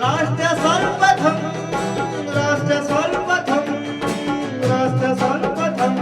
राष्ट्र सर्वप्रथम, राष्ट्र सर्वप्रथम, राष्ट्र सर्वप्रथम,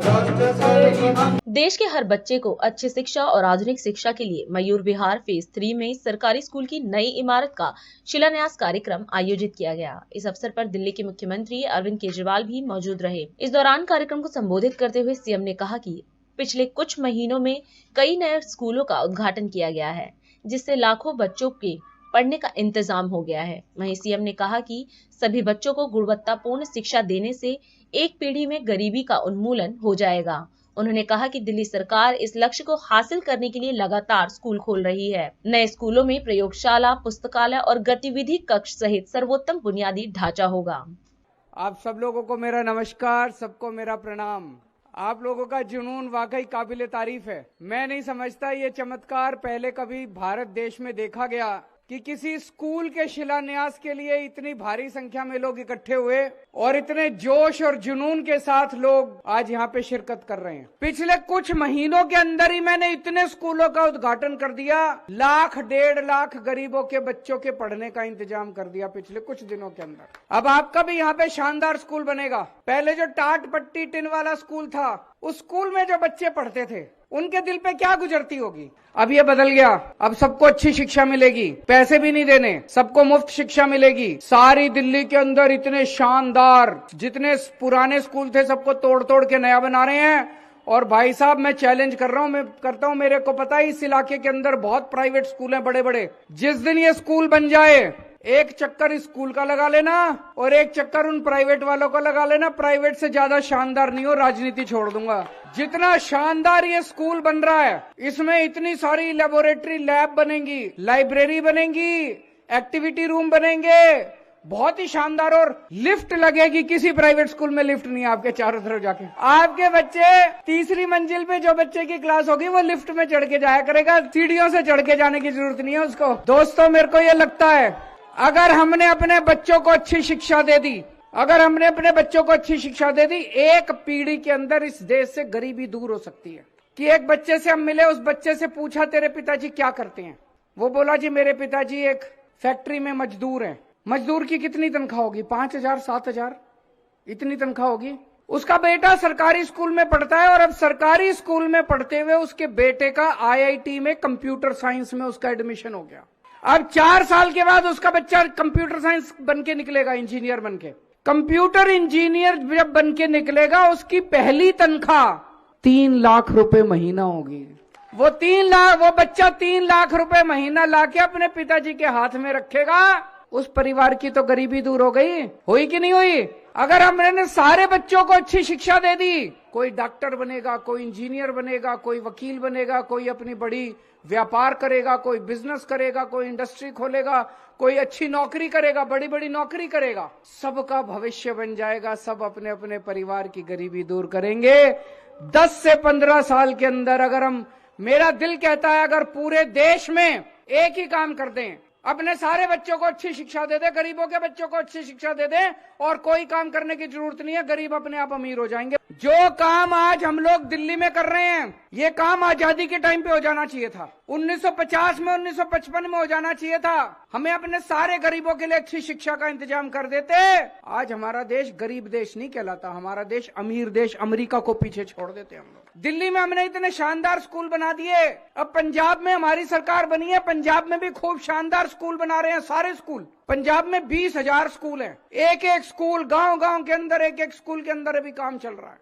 राष्ट्र सर्वप्रथम। देश के हर बच्चे को अच्छी शिक्षा और आधुनिक शिक्षा के लिए मयूर विहार फेज 3 में सरकारी स्कूल की नई इमारत का शिलान्यास कार्यक्रम आयोजित किया गया। इस अवसर पर दिल्ली के मुख्यमंत्री अरविंद केजरीवाल भी मौजूद रहे। इस दौरान कार्यक्रम को संबोधित करते हुए सीएम ने कहा कि पिछले कुछ महीनों में कई नए स्कूलों का उद्घाटन किया गया है, जिससे लाखों बच्चों के पढ़ने का इंतजाम हो गया है। वहीं सीएम ने कहा कि सभी बच्चों को गुणवत्तापूर्ण शिक्षा देने से एक पीढ़ी में गरीबी का उन्मूलन हो जाएगा। उन्होंने कहा कि दिल्ली सरकार इस लक्ष्य को हासिल करने के लिए लगातार स्कूल खोल रही है। नए स्कूलों में प्रयोगशाला, पुस्तकालय और गतिविधि कक्ष सहित सर्वोत्तम बुनियादी ढांचा होगा। आप सब लोगों को मेरा नमस्कार, सबको मेरा प्रणाम। आप लोगों का जुनून वाकई काबिले तारीफ है। मैं नहीं समझता ये चमत्कार पहले कभी भारत देश में देखा गया कि किसी स्कूल के शिलान्यास के लिए इतनी भारी संख्या में लोग इकट्ठे हुए और इतने जोश और जुनून के साथ लोग आज यहाँ पे शिरकत कर रहे हैं। पिछले कुछ महीनों के अंदर ही मैंने इतने स्कूलों का उद्घाटन कर दिया, 1,00,000-1,50,000 गरीबों के बच्चों के पढ़ने का इंतजाम कर दिया पिछले कुछ दिनों के अंदर। अब आपका भी यहाँ पे शानदार स्कूल बनेगा। पहले जो टाट पट्टी टिन वाला स्कूल था, उस स्कूल में जो बच्चे पढ़ते थे उनके दिल पे क्या गुजरती होगी। अब ये बदल गया। अब सबको अच्छी शिक्षा मिलेगी, पैसे भी नहीं देने, सबको मुफ्त शिक्षा मिलेगी। सारी दिल्ली के अंदर इतने शानदार, जितने पुराने स्कूल थे सबको तोड़ तोड़ के नया बना रहे हैं। और भाई साहब, मैं चैलेंज कर रहा हूं, मैं करता हूं, मेरे को पता है इस इलाके के अंदर बहुत प्राइवेट स्कूल हैं बड़े बड़े। जिस दिन ये स्कूल बन जाए, एक चक्कर इस स्कूल का लगा लेना और एक चक्कर उन प्राइवेट वालों का लगा लेना। प्राइवेट से ज्यादा शानदार नहीं हो, राजनीति छोड़ दूंगा। जितना शानदार ये स्कूल बन रहा है, इसमें इतनी सारी लेबोरेटरी लैब बनेंगी, लाइब्रेरी बनेंगी, एक्टिविटी रूम बनेंगे, बहुत ही शानदार। और लिफ्ट लगेगी, किसी प्राइवेट स्कूल में लिफ्ट नहीं है आपके चारों तरफ जाके। आपके बच्चे तीसरी मंजिल पे जो बच्चे की क्लास होगी वो लिफ्ट में चढ़ के जाया करेगा, सीढ़ियों से चढ़ के जाने की जरूरत नहीं है उसको। दोस्तों, मेरे को ये लगता है अगर हमने अपने बच्चों को अच्छी शिक्षा दे दी, अगर हमने अपने बच्चों को अच्छी शिक्षा दे दी, एक पीढ़ी के अंदर इस देश से गरीबी दूर हो सकती है। कि एक बच्चे से हम मिले, उस बच्चे से पूछा तेरे पिताजी क्या करते हैं? वो बोला जी मेरे पिताजी एक फैक्ट्री में मजदूर हैं। मजदूर की कितनी तनख्वाह होगी? 5,000 7,000 इतनी तनख्वाह होगी। उसका बेटा सरकारी स्कूल में पढ़ता है और अब सरकारी स्कूल में पढ़ते हुए उसके बेटे का IIT में कंप्यूटर साइंस में उसका एडमिशन हो गया। अब 4 साल के बाद उसका बच्चा कंप्यूटर साइंस बन के निकलेगा, इंजीनियर बन के। कंप्यूटर इंजीनियर जब बन के निकलेगा, उसकी पहली तनख्वाह 3 लाख रुपए महीना होगी। वो बच्चा 3 लाख रुपए महीना लाके अपने पिताजी के हाथ में रखेगा। उस परिवार की तो गरीबी दूर हो गई। हुई कि नहीं हुई? अगर हमने सारे बच्चों को अच्छी शिक्षा दे दी, कोई डॉक्टर बनेगा, कोई इंजीनियर बनेगा, कोई वकील बनेगा, कोई अपनी बड़ी व्यापार करेगा, कोई बिजनेस करेगा, कोई इंडस्ट्री खोलेगा, कोई अच्छी नौकरी करेगा, बड़ी बड़ी नौकरी करेगा। सबका भविष्य बन जाएगा, सब अपने अपने परिवार की गरीबी दूर करेंगे। 10 से 15 साल के अंदर अगर हम, मेरा दिल कहता है अगर पूरे देश में एक ही काम कर दें, अपने सारे बच्चों को अच्छी शिक्षा दे दे, गरीबों के बच्चों को अच्छी शिक्षा दे दे और कोई काम करने की जरूरत नहीं है, गरीब अपने आप अमीर हो जाएंगे। जो काम आज हम लोग दिल्ली में कर रहे हैं, ये काम आजादी के टाइम पे हो जाना चाहिए था। 1950 में, 1955 में हो जाना चाहिए था। हमें अपने सारे गरीबों के लिए अच्छी शिक्षा का इंतजाम कर देते। आज हमारा देश गरीब देश नहीं कहलाता, हमारा देश अमीर देश, अमेरिका को पीछे छोड़ देते हम लोग। दिल्ली में हमने इतने शानदार स्कूल बना दिए। अब पंजाब में हमारी सरकार बनी है, पंजाब में भी खूब शानदार स्कूल बना रहे हैं। सारे स्कूल पंजाब में 20,000 स्कूल हैं। एक एक स्कूल गांव-गांव के अंदर, एक एक स्कूल के अंदर अभी काम चल रहा है।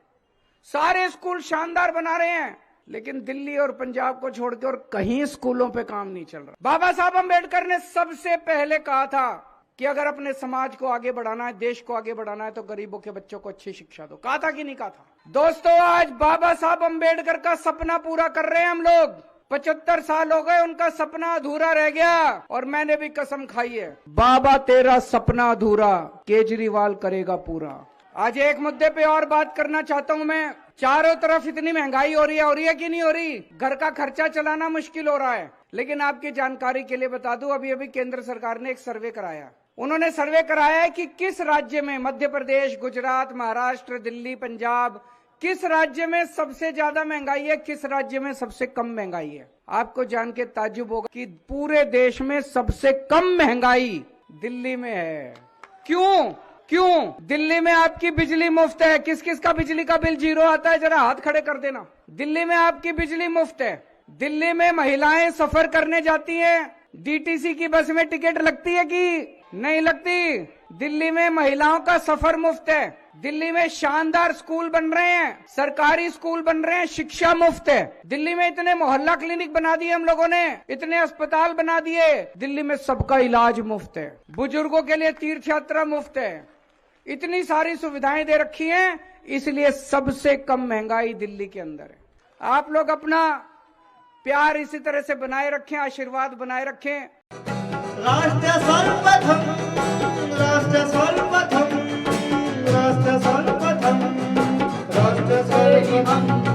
सारे स्कूल शानदार बना रहे हैं, लेकिन दिल्ली और पंजाब को छोड़ के और कहीं स्कूलों पे काम नहीं चल रहा। बाबा साहब अम्बेडकर ने सबसे पहले कहा था कि अगर अपने समाज को आगे बढ़ाना है, देश को आगे बढ़ाना है, तो गरीबों के बच्चों को अच्छी शिक्षा दो। कहा था कि नहीं कहा था? दोस्तों, आज बाबा साहब अम्बेडकर का सपना पूरा कर रहे हैं हम लोग। 75 साल हो गए, उनका सपना अधूरा रह गया और मैंने भी कसम खाई है, बाबा तेरा सपना अधूरा केजरीवाल करेगा पूरा। आज एक मुद्दे पे और बात करना चाहता हूं मैं। चारों तरफ इतनी महंगाई हो रही है कि नहीं हो रही? घर का खर्चा चलाना मुश्किल हो रहा है। लेकिन आपकी जानकारी के लिए बता दूं, अभी अभी केंद्र सरकार ने एक सर्वे कराया। उन्होंने सर्वे कराया है कि किस राज्य में, मध्य प्रदेश, गुजरात, महाराष्ट्र, दिल्ली, पंजाब, किस राज्य में सबसे ज्यादा महंगाई है, किस राज्य में सबसे कम महंगाई है। आपको जान के ताज्जुब होगा कि पूरे देश में सबसे कम महंगाई दिल्ली में है। क्यों? दिल्ली में आपकी बिजली मुफ्त है। किस किस का बिजली का बिल जीरो आता है, जरा हाथ खड़े कर देना। दिल्ली में आपकी बिजली मुफ्त है। दिल्ली में महिलाएं सफर करने जाती हैं, डीटीसी की बस में टिकट लगती है कि नहीं लगती? दिल्ली में महिलाओं का सफर मुफ्त है। दिल्ली में शानदार स्कूल बन रहे हैं, सरकारी स्कूल बन रहे हैं, शिक्षा मुफ्त है। दिल्ली में इतने मोहल्ला क्लिनिक बना दिए हम लोगों ने, इतने अस्पताल बना दिए। दिल्ली में सबका इलाज मुफ्त है, बुजुर्गों के लिए तीर्थ यात्रा मुफ्त है। इतनी सारी सुविधाएं दे रखी हैं, इसलिए सबसे कम महंगाई दिल्ली के अंदर है। आप लोग अपना प्यार इसी तरह से बनाए रखें, आशीर्वाद बनाए रखें। राष्ट्र सर्वप्रथम, राष्ट्र सर्वप्रथम, राष्ट्र सर्वप्रथम, राष्ट्र सर्वप्रथम।